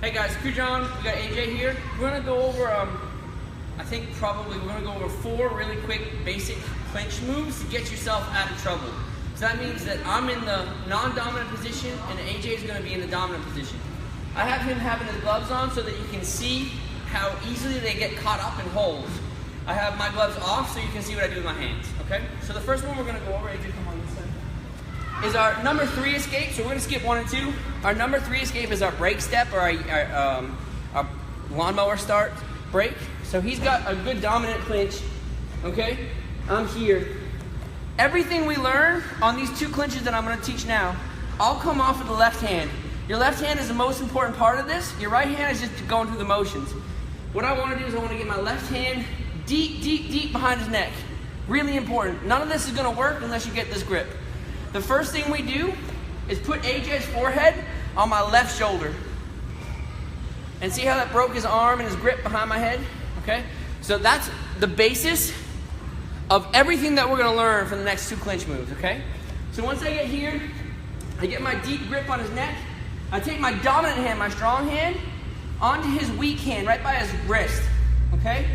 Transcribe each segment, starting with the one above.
Hey guys, Kujan, we got AJ here. We're gonna go over, I think probably we're gonna go over 4 really quick basic clinch moves to get yourself out of trouble. So that means that I'm in the non-dominant position and AJ is gonna be in the dominant position. I have him having his gloves on so that you can see how easily they get caught up in holes. I have my gloves off so you can see what I do with my hands, okay? So the first one we're gonna go over, AJ, come on this side, is our number 3 escape. So we're gonna skip 1 and 2. Our number 3 escape is our break step, or our lawnmower start break. So he's got a good dominant clinch, okay? I'm here. Everything we learn on these 2 clinches that I'm gonna teach now, all come off of the left hand. Your left hand is the most important part of this. Your right hand is just going through the motions. What I wanna do is I wanna get my left hand deep, deep, deep behind his neck. Really important. None of this is gonna work unless you get this grip. The first thing we do is put AJ's forehead on my left shoulder. And see how that broke his arm and his grip behind my head? Okay? So that's the basis of everything that we're gonna learn for the next 2 clinch moves, okay? So once I get here, I get my deep grip on his neck. I take my dominant hand, my strong hand, onto his weak hand, right by his wrist, okay?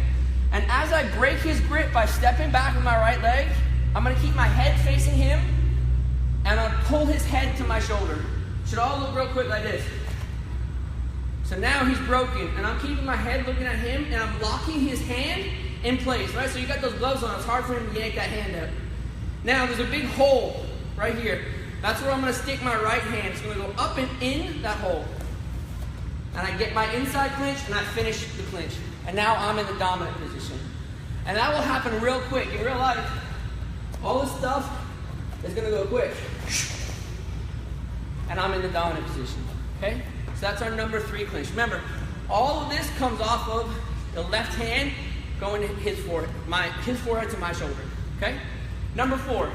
And as I break his grip by stepping back with my right leg, I'm gonna keep my head facing him, and I'll pull his head to my shoulder. Should all look real quick like this. So now he's broken, and I'm keeping my head looking at him, and I'm locking his hand in place, right? So you got those gloves on, it's hard for him to yank that hand out. Now there's a big hole right here. That's where I'm gonna stick my right hand. It's gonna go up and in that hole. And I get my inside clinch, and I finish the clinch. And now I'm in the dominant position. And that will happen real quick. In real life, all this stuff is gonna go quick. And I'm in the dominant position, okay? So that's our number 3 clinch. Remember, all of this comes off of the left hand going to his forehead, his forehead to my shoulder, okay? Number 4.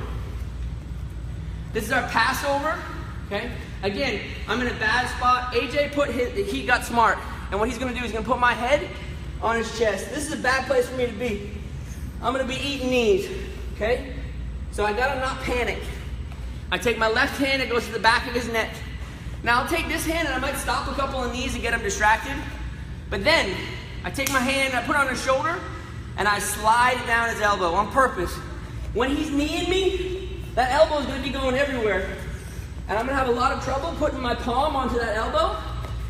This is our passover, okay? Again, I'm in a bad spot. AJ he got smart. And what he's gonna do is he's gonna put my head on his chest. This is a bad place for me to be. I'm gonna be eating knees, okay? So I gotta not panic. I take my left hand, it goes to the back of his neck. Now I'll take this hand and I might stop a couple of knees and get him distracted. But then I take my hand, I put it on his shoulder, and I slide it down his elbow on purpose. When he's kneeing me, that elbow is gonna be going everywhere. And I'm gonna have a lot of trouble putting my palm onto that elbow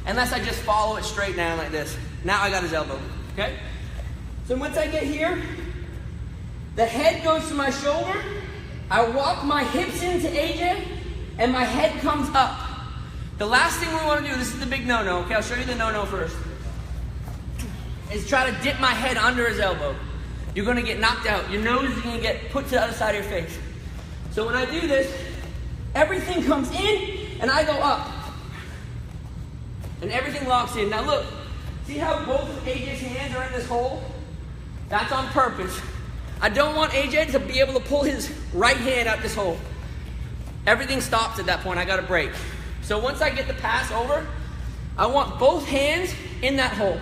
unless I just follow it straight down like this. Now I got his elbow, okay? So once I get here, the head goes to my shoulder, I walk my hips into AJ, and my head comes up. The last thing we want to do, this is the big no-no, okay? I'll show you the no-no first, is try to dip my head under his elbow. You're going to get knocked out. Your nose is going to get put to the other side of your face. So when I do this, everything comes in, and I go up. And everything locks in. Now look, see how both of AJ's hands are in this hole? That's on purpose. I don't want AJ to be able to pull his right hand out this hole. Everything stops at that point. I got to break. So once I get the pass over, I want both hands in that hole.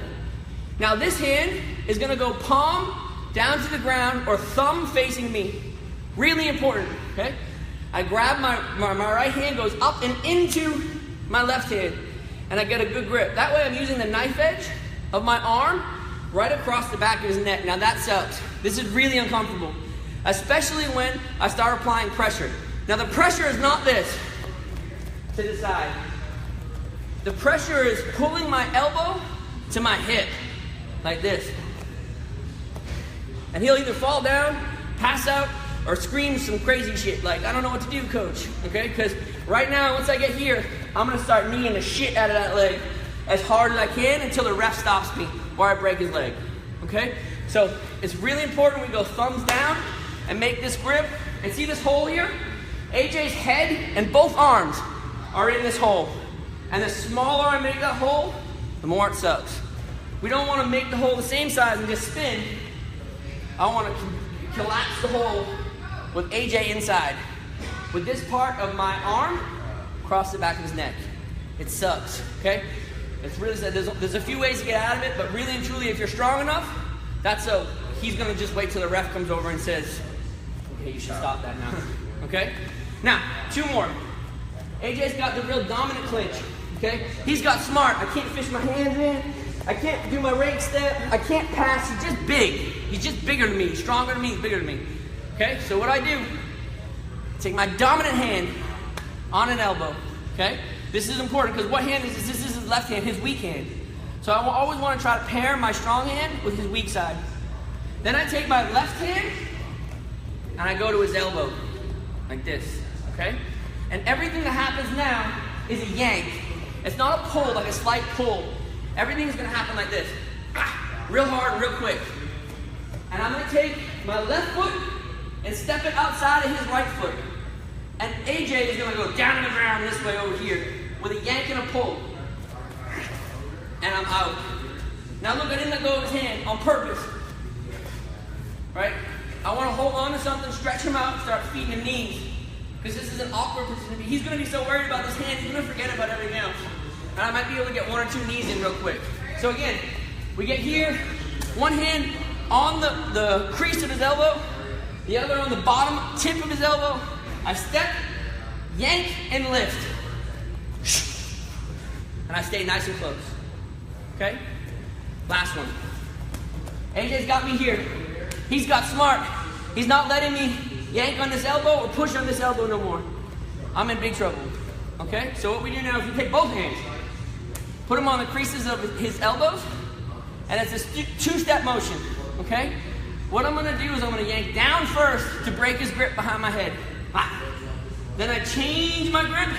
Now this hand is going to go palm down to the ground or thumb facing me. Really important, okay? I grab my right hand, goes up and into my left hand, and I get a good grip. That way I'm using the knife edge of my arm right across the back of his neck. Now that sucks. This is really uncomfortable, especially when I start applying pressure. Now the pressure is not this, to the side. The pressure is pulling my elbow to my hip, like this. And he'll either fall down, pass out, or scream some crazy shit like, I don't know what to do, coach, okay? Because right now, once I get here, I'm gonna start kneeing the shit out of that leg as hard as I can until the ref stops me or I break his leg, okay? So it's really important we go thumbs down and make this grip. And see this hole here? AJ's head and both arms are in this hole. And the smaller I make that hole, the more it sucks. We don't want to make the hole the same size and just spin. I want to collapse the hole with AJ inside, with this part of my arm across the back of his neck. It sucks, okay? It's really sad. There's a few ways to get out of it, but really and truly, if you're strong enough, that's so he's gonna just wait till the ref comes over and says, okay, you should stop that now, okay? Now, 2 more. AJ's got the real dominant clinch, Okay? He's got smart. I can't fish my hands in. I can't do my rake step. I can't pass. He's just big. He's just bigger than me. He's stronger than me. He's bigger than me. Okay? So what I do, take my dominant hand on an elbow. Okay? This is important because what hand is this? This is his left hand, his weak hand. So I always want to try to pair my strong hand with his weak side. Then I take my left hand and I go to his elbow, like this, okay? And everything that happens now is a yank. It's not a pull, like a slight pull. Everything's gonna happen like this. Real hard, real quick. And I'm gonna take my left foot and step it outside of his right foot. And AJ is gonna go down on the ground this way over here with a yank and a pull. And I'm out. Now look, I didn't let go of his hand on purpose. Right? I want to hold on to something, stretch him out, and start feeding him knees. Because this is an awkward position to be. He's going to be so worried about this hand, he's going to forget about everything else. And I might be able to get 1 or 2 knees in real quick. So again, we get here, one hand on the crease of his elbow, the other on the bottom tip of his elbow. I step, yank, and lift. And I stay nice and close. Okay? Last one. AJ's got me here. He's got smart. He's not letting me yank on this elbow or push on this elbow no more. I'm in big trouble. Okay? So what we do now is we take both hands, put them on the creases of his elbows, and it's a 2-step motion. Okay? What I'm going to do is I'm going to yank down first to break his grip behind my head. Then I change my grip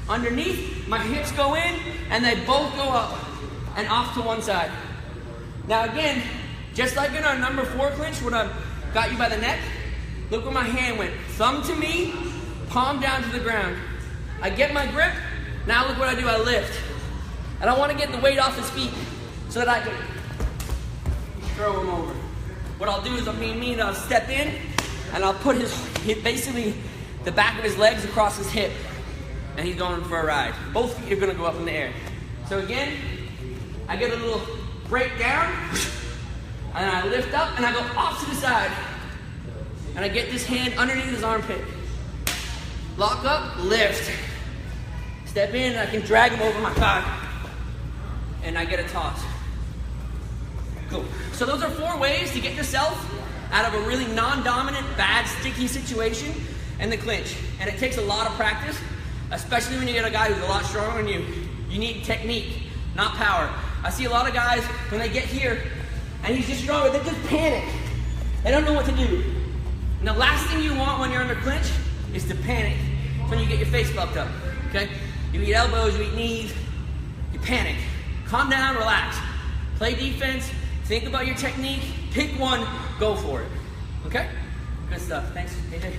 underneath, my hips go in, and they both go up and off to one side. Now again, just like in our number 4 clinch, when I got you by the neck, look where my hand went. Thumb to me, palm down to the ground. I get my grip, now look what I do, I lift. And I want to get the weight off his feet so that I can throw him over. What I'll do is I'll step in and I'll put his basically the back of his legs across his hip. And he's going for a ride. Both feet are going to go up in the air. So again, I get a little break down, and I lift up, and I go off to the side. And I get this hand underneath his armpit. Lock up, lift. Step in, and I can drag him over my thigh. And I get a toss. Cool. So those are 4 ways to get yourself out of a really non-dominant, bad, sticky situation in the clinch. And it takes a lot of practice, especially when you get a guy who's a lot stronger than you. You need technique, not power. I see a lot of guys, when they get here, and he's just stronger, they just panic. They don't know what to do. And the last thing you want when you're under clinch is to panic. It's when you get your face fucked up, okay? You eat elbows, you eat knees, you panic. Calm down, relax. Play defense, think about your technique, pick one, go for it, okay? Good stuff, thanks, AJ.